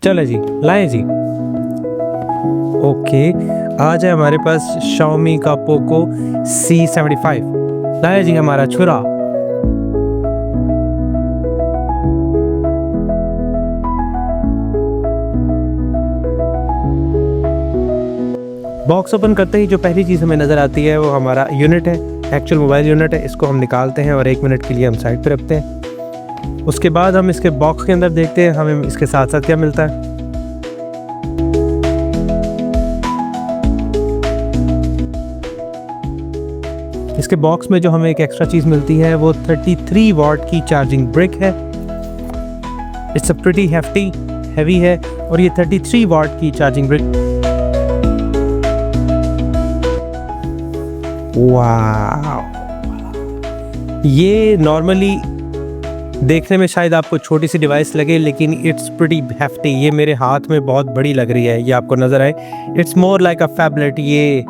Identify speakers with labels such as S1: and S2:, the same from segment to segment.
S1: चलो जी, लाएं जी। ओके, आज है हमारे पास Xiaomi का पोको C75। लाएं जी हमारा छुरा। बॉक्स ओपन करते ही जो पहली चीज़ हमें नज़र आती है वो हमारा यूनिट है, एक्चुअल मोबाइल यूनिट है। इसको हम निकालते हैं और 1 मिनट के लिए हम साइड पे रखते हैं। उसके बाद हम इसके बॉक्स के अंदर देखते हैं हमें इसके साथ साथ क्या मिलता है। इसके बॉक्स में जो हमें एक एक्स्ट्रा चीज़ मिलती है वो 33 वाट की चार्जिंग ब्रिक है। It's a pretty hefty, heavy है और ये 33 वाट की चार्जिंग ब्रिक। वाह, ये नॉर्मली देखने में शायद आपको छोटी सी डिवाइस लगे, लेकिन इट्स प्रीटी हेफ्टी। ये मेरे हाथ में बहुत बड़ी लग रही है, ये आपको नज़र आए। It's more like a phablet. ये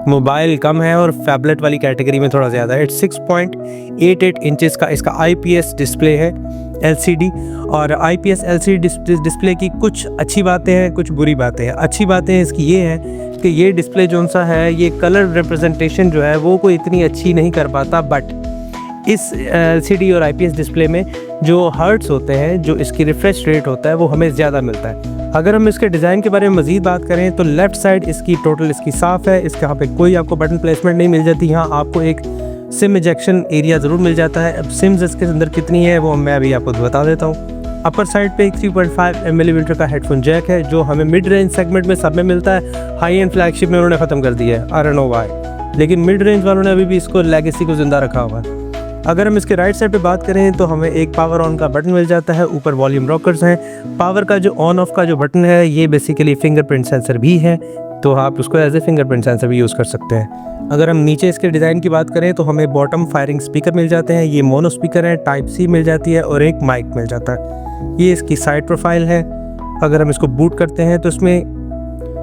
S1: मोबाइल कम है और फैबलेट वाली कैटेगरी में थोड़ा ज़्यादा है। इट्स 6.88 इंचेस का इसका IPS डिस्प्ले है, LCD। और IPS LCD डिस्प्ले की कुछ अच्छी बातें हैं, कुछ बुरी बातें हैं। अच्छी बातें इसकी ये है कि ये डिस्प्ले जो सा है, ये कलर रिप्रेजेंटेशन जो है वो कोई इतनी अच्छी नहीं कर पाता, बट इस LCD और IPS डिस्प्ले में जो हर्ट्स होते हैं, जो इसकी रिफ्रेश रेट होता है, वो हमें ज़्यादा मिलता है। अगर हम इसके डिज़ाइन के बारे में मज़ीद बात करें तो लेफ़्ट साइड इसकी टोटल इसकी साफ़ है। इसके यहाँ पे कोई आपको बटन प्लेसमेंट नहीं मिल जाती। यहाँ आपको एक सिम इजेक्शन एरिया ज़रूर मिल जाता है। अब सिम्स इसके अंदर कितनी है वो मैं अभी आपको बता देता हूँ। अपर साइड पे एक 3.5 mm का हेडफोन जैक है, जो हमें मिड रेंज सेगमेंट में सब में मिलता है। हाई एंड फ्लैगशिप में उन्होंने ख़त्म कर दिया है, आई डोंट नो व्हाई, लेकिन मिड रेंज वालों ने अभी भी इसको लेगेसी को ज़िंदा रखा हुआ है। अगर हम इसके राइट साइड पे बात करें तो हमें एक पावर ऑन का बटन मिल जाता है, ऊपर वॉल्यूम रॉकर्स हैं। पावर का जो ऑन ऑफ का जो बटन है ये बेसिकली फिंगरप्रिंट सेंसर भी है, तो आप उसको एज ए फिंगरप्रिंट सेंसर भी यूज़ कर सकते हैं। अगर हम नीचे इसके डिज़ाइन की बात करें तो हमें बॉटम फायरिंग स्पीकर मिल जाते हैं। ये मोनो स्पीकर है, टाइप C मिल जाती है और एक माइक मिल जाता है। ये इसकी साइड प्रोफाइल है। अगर हम इसको बूट करते हैं तो इसमें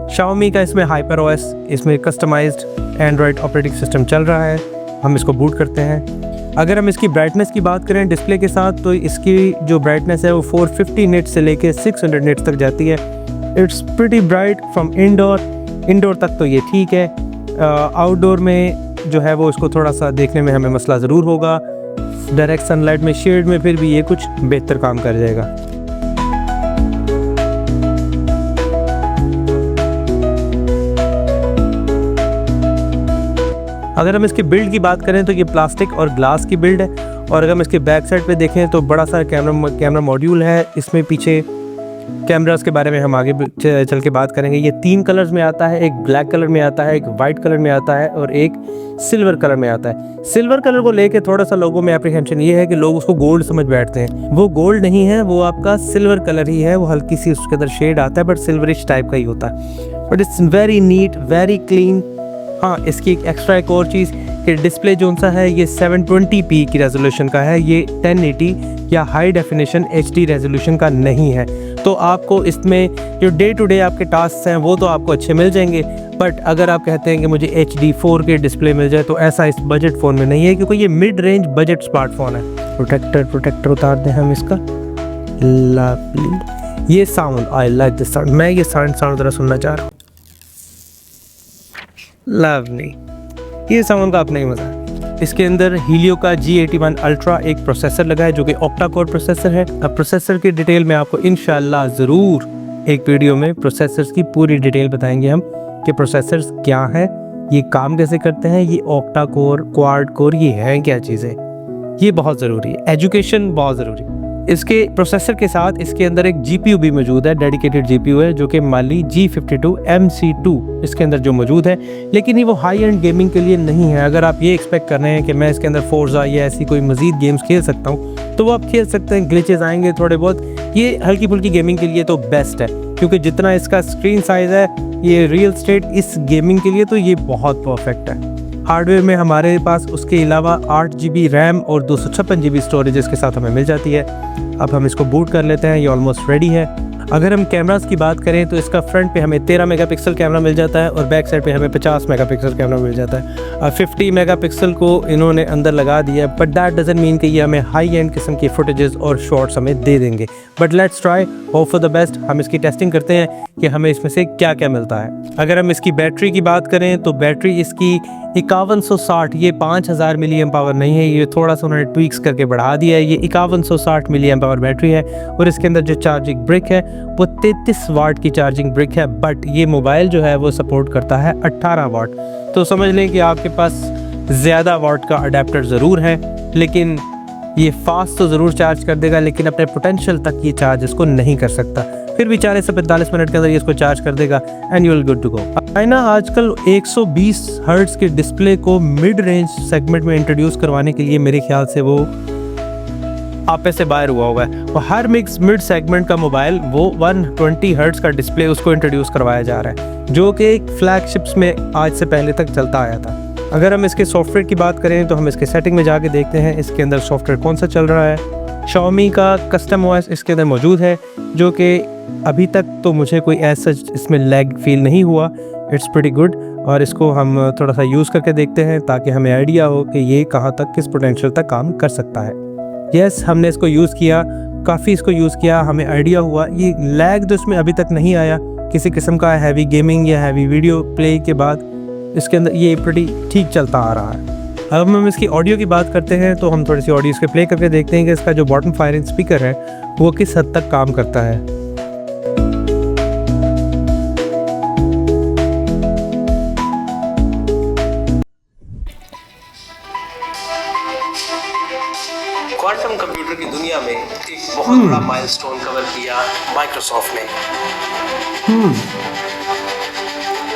S1: Xiaomi का इसमें HyperOS, इसमें कस्टमाइज्ड एंड्रॉयड ऑपरेटिंग सिस्टम चल रहा है। हम इसको बूट करते हैं। अगर हम इसकी ब्राइटनेस की बात करें डिस्प्ले के साथ, तो इसकी जो ब्राइटनेस है वो 450 निट से लेके 600 निट तक जाती है। It's pretty bright from indoor तक तो ये ठीक है। आउटडोर में जो है वो इसको थोड़ा सा देखने में हमें मसला ज़रूर होगा। डायरेक्ट सनलाइट में, शेड में फिर भी ये कुछ बेहतर काम कर जाएगा। अगर हम इसके बिल्ड की बात करें तो ये प्लास्टिक और ग्लास की बिल्ड है। और अगर हम इसके बैक साइड पे देखें तो बड़ा सा कैमरा मॉड्यूल है। इसमें पीछे कैमरास के बारे में हम आगे चल के बात करेंगे। ये 3 कलर्स में आता है, एक ब्लैक कलर में आता है, एक वाइट कलर में आता है और एक सिल्वर कलर में आता है। सिल्वर कलर को लेके थोड़ा सा लोगों में एप्रीहेंशन ये है कि लोग उसको गोल्ड समझ बैठते हैं। वो गोल्ड नहीं है, वो आपका सिल्वर कलर ही है। वो हल्की सी उसके अंदर शेड आता है, बट सिल्वरिश टाइप का ही होता है। But it's very neat, very clean. हाँ, इसकी एक और चीज़ कि डिस्प्ले जो सा है ये 720p की रेजोल्यूशन का है। ये 1080 या हाई डेफिनेशन HD रेजोल्यूशन का नहीं है। तो आपको इसमें जो डे टू डे आपके टास्क हैं वो तो आपको अच्छे मिल जाएंगे, बट अगर आप कहते हैं कि मुझे HD 4K डिस्प्ले मिल जाए तो ऐसा इस बजट फ़ोन में नहीं है, क्योंकि ये मिड रेंज बजट स्मार्टफोन है। प्रोटेक्टर उतार दें हम इसका। लवली, ये sound, I like this sound. मैं ये साउंड ज़रा सुनना चाह रहा हूँ। लवली, ये साउंड का अपना ही मज़ा है। इसके अंदर हीलियो का G81 अल्ट्रा एक प्रोसेसर लगा है, जो कि ऑक्टा कोर प्रोसेसर है। अब प्रोसेसर की डिटेल में आपको इंशाल्लाह ज़रूर एक वीडियो में प्रोसेसर्स की पूरी डिटेल बताएंगे हम कि प्रोसेसर्स क्या हैं, ये काम कैसे करते हैं, ये ऑक्टा कोर, क्वाड कोर, ये हैं क्या चीज़ें। ये बहुत ज़रूरी है, एजुकेशन बहुत ज़रूरी है। इसके प्रोसेसर के साथ इसके अंदर एक GPU भी मौजूद है, डेडिकेटेड GPU है, जो कि माली G52 MC2 इसके अंदर जो मौजूद है। लेकिन ये वो हाई एंड गेमिंग के लिए नहीं है। अगर आप ये एक्सपेक्ट कर रहे हैं कि मैं इसके अंदर फोर्जा या ऐसी कोई मज़ीद गेम्स खेल सकता हूँ तो वो आप खेल सकते हैं। ग्लिचेस आएंगे थोड़े बहुत, ये हल्की फुल्की गेमिंग के लिए तो बेस्ट है, क्योंकि जितना इसका स्क्रीन साइज़ है, ये रियल स्टेट इस गेमिंग के लिए तो ये बहुत परफेक्ट है। हार्डवेयर में हमारे पास उसके अलावा 8 GB रैम और 256 GB स्टोरेज इसके साथ हमें मिल जाती है। अब हम इसको बूट कर लेते हैं, ये ऑलमोस्ट रेडी है। अगर हम कैमरास की बात करें तो इसका फ्रंट पे हमें 13 मेगापिक्सल कैमरा मिल जाता है और बैक साइड पे हमें 50 मेगापिक्सल कैमरा मिल जाता है। 50 मेगापिक्सल को इन्होंने अंदर लगा दिया है, बट दैट डजंट मीन कि ये हमें हाई एंड किस्म की फुटेजेस और शॉट्स हमें दे देंगे। But let's try, hope for the best. हम इसकी टेस्टिंग करते हैं कि हमें इसमें से क्या क्या मिलता है। अगर हम इसकी बैटरी की बात करें तो बैटरी इसकी 5160, ये 5000 मिली एम्प आवर नहीं है, ये थोड़ा सा उन्होंने ट्वीक्स करके बढ़ा दिया है। ये 5160 मिली एम्प आवर बैटरी है और इसके अंदर जो चार्जिंग ब्रिक है वो 33 वाट की चार्जिंग ब्रिक है। बट ये मोबाइल जो है वो सपोर्ट करता है 18 वाट। तो समझ लें कि आपके पास ज़्यादा वाट का अडेप्टर ज़रूर है, लेकिन ये फास्ट तो ज़रूर चार्ज कर देगा, लेकिन अपने पोटेंशियल तक ये चार्ज इसको नहीं कर सकता। फिर भी 40 से 45 मिनट के अंदर ये इसको चार्ज कर देगा and you will good to go. China आजकल 120 हर्ट्ज के डिस्प्ले को मिड रेंज सेगमेंट में इंट्रोड्यूस करवाने के लिए मेरे ख्याल से वो आपे से बाहर हुआ हुआ है। और हर मिक्स मिड सेगमेंट का मोबाइल वो 120 हर्ट्ज का डिस्प्ले उसको इंट्रोड्यूस करवाया जा रहा है, जो कि एक फ्लैगशिप्स में आज से पहले तक चलता आया था। अगर हम इसके सॉफ्टवेयर की बात करें तो हम इसके सेटिंग में जाके देखते हैं इसके अंदर सॉफ्टवेयर कौन सा चल रहा है। Xiaomi का कस्टम OS इसके अंदर मौजूद है, जो कि अभी तक तो मुझे कोई ऐसा इसमें लैग फील नहीं हुआ। It's pretty good. और इसको हम थोड़ा सा यूज़ करके देखते हैं ताकि हमें आइडिया हो कि ये कहाँ तक किस पोटेंशियल तक काम कर सकता है। यस, हमने इसको यूज़ किया, काफ़ी इसको यूज़ किया, हमें आइडिया हुआ। ये लैग तो इसमें अभी तक नहीं आया किसी किस्म का। हैवी गेमिंग या हैवी वीडियो प्ले के बाद इसके अंदर ये प्रीटी ठीक चलता आ रहा है। अब हम इसकी ऑडियो की बात करते हैं तो हम थोड़ी सी ऑडियो इसके प्ले करके देखते हैं कि इसका जो बॉटम फायरिंग स्पीकर है वो किस हद तक काम करता है।
S2: क्वांटम कंप्यूटर की दुनिया में एक बहुत बड़ा माइलस्टोन कवर किया माइक्रोसॉफ्ट ने।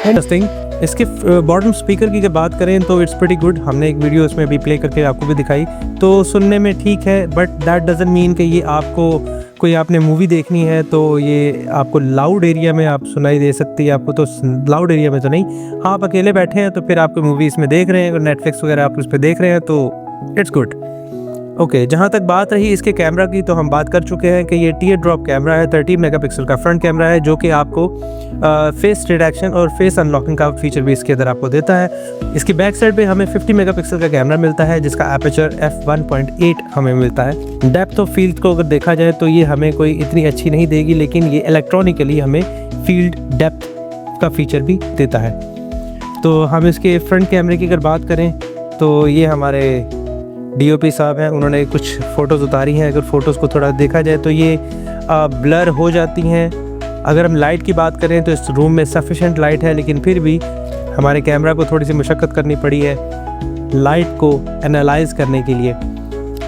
S1: इंटरेस्टिंग। इसके बॉटम स्पीकर की अगर बात करें तो इट्स प्रीटी गुड। हमने एक वीडियो इसमें भी प्ले करके आपको भी दिखाई, तो सुनने में ठीक है, बट दैट डजंट मीन कि ये आपको कोई आपने मूवी देखनी है तो ये आपको लाउड एरिया में आप सुनाई दे सकती है। आपको तो लाउड एरिया में तो नहीं, हाँ आप अकेले बैठे हैं तो फिर आपको मूवी इसमें देख रहे हैं और नेटफ्लिक्स वगैरह आप उस पर देख रहे हैं तो इट्स गुड। ओके, जहाँ तक बात रही इसके कैमरा की तो हम बात कर चुके हैं कि ये टीयर ड्रॉप कैमरा है। 13 मेगापिक्सल का फ्रंट कैमरा है, जो कि आपको फेस डिटेक्शन और फेस अनलॉकिंग का फीचर भी इसके अंदर आपको देता है। इसकी बैक साइड पे हमें 50 मेगापिक्सल का कैमरा मिलता है, जिसका एपर्चर f1.8 हमें मिलता है। डेप्थ ऑफ फील्ड को अगर देखा जाए तो ये हमें कोई इतनी अच्छी नहीं देगी, लेकिन ये इलेक्ट्रॉनिकली हमें फील्ड डेप्थ का फीचर भी देता है। तो हम इसके फ्रंट कैमरे की अगर बात करें तो ये हमारे DOP साहब हैं, उन्होंने कुछ फ़ोटोज़ उतारी हैं। अगर फ़ोटोज़ को थोड़ा देखा जाए तो ये ब्लर हो जाती हैं। अगर हम लाइट की बात करें तो इस रूम में सफिशेंट लाइट है, लेकिन फिर भी हमारे कैमरा को थोड़ी सी मशक्क़त करनी पड़ी है लाइट को एनालाइज करने के लिए।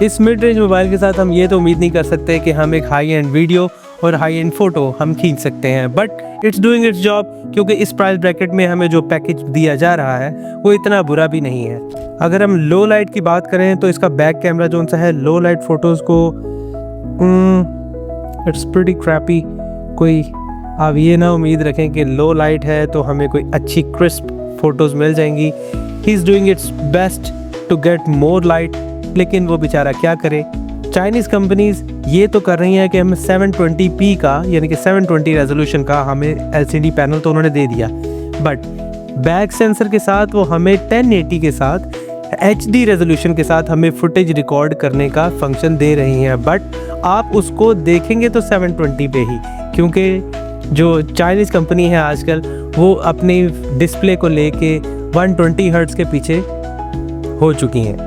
S1: इस मिड रेंज मोबाइल के साथ हम ये तो उम्मीद नहीं कर सकते कि हम एक हाई एंड वीडियो और हाई एंड फ़ोटो हम खींच सकते हैं, but it's doing it's job, क्योंकि इस प्राइस ब्रैकेट में हमें जो पैकेज दिया जा रहा है वो इतना बुरा भी नहीं है। अगर हम लो लाइट की बात करें तो इसका बैक कैमरा जो सा है लो लाइट फ़ोटोज़ को इट्स प्रीटी क्रैपी। कोई आप ये ना उम्मीद रखें कि लो लाइट है तो हमें कोई अच्छी क्रिस्प फ़ोटोज़ मिल जाएंगी। He is doing its best to get more light, लेकिन वो बेचारा क्या करे। चाइनीज़ कंपनीज़ ये तो कर रही हैं कि हमें 720p का यानी कि 720 रेजोल्यूशन का हमें LCD पैनल तो उन्होंने दे दिया, बट बैक सेंसर के साथ वो हमें 1080 के साथ HD रेजोल्यूशन के साथ हमें फुटेज रिकॉर्ड करने का फंक्शन दे रही हैं। बट आप उसको देखेंगे तो 720 पे ही, क्योंकि जो चाइनीज़ कंपनी है आजकल वो अपनी डिस्प्ले को लेके 120 हर्ट्ज़ के पीछे हो चुकी हैं।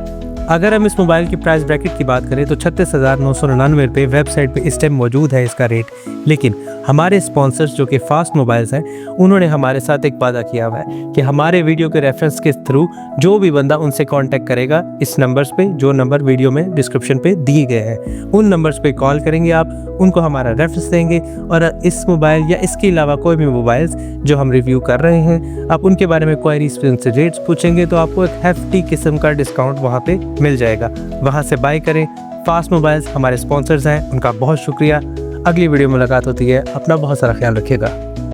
S1: अगर हम इस मोबाइल की प्राइस ब्रैकेट की बात करें तो 36,999 रुपये वेबसाइट पे इस टाइम मौजूद है इसका रेट। लेकिन हमारे स्पॉन्सर्स जो कि फास्ट मोबाइल्स हैं, उन्होंने हमारे साथ एक वादा किया हुआ है कि हमारे वीडियो के रेफरेंस के थ्रू जो भी बंदा उनसे कांटेक्ट करेगा इस नंबर्स पे, जो नंबर वीडियो में डिस्क्रिप्शन पे दिए गए हैं, उन नंबर्स पे कॉल करेंगे आप, उनको हमारा रेफरेंस देंगे और इस मोबाइल या इसके अलावा कोई भी मोबाइल्स जो हम रिव्यू कर रहे हैं आप उनके बारे में क्वायरीज पे उनसे रेट्स पूछेंगे तो आपको एक हेफ्टी किस्म का डिस्काउंट वहाँ पे मिल जाएगा। वहाँ से बाय करें। फास्ट मोबाइल्स हमारे स्पॉन्सर्स हैं, उनका बहुत शुक्रिया। अगली वीडियो में मुलाकात होती है। अपना बहुत सारा ख्याल रखिएगा।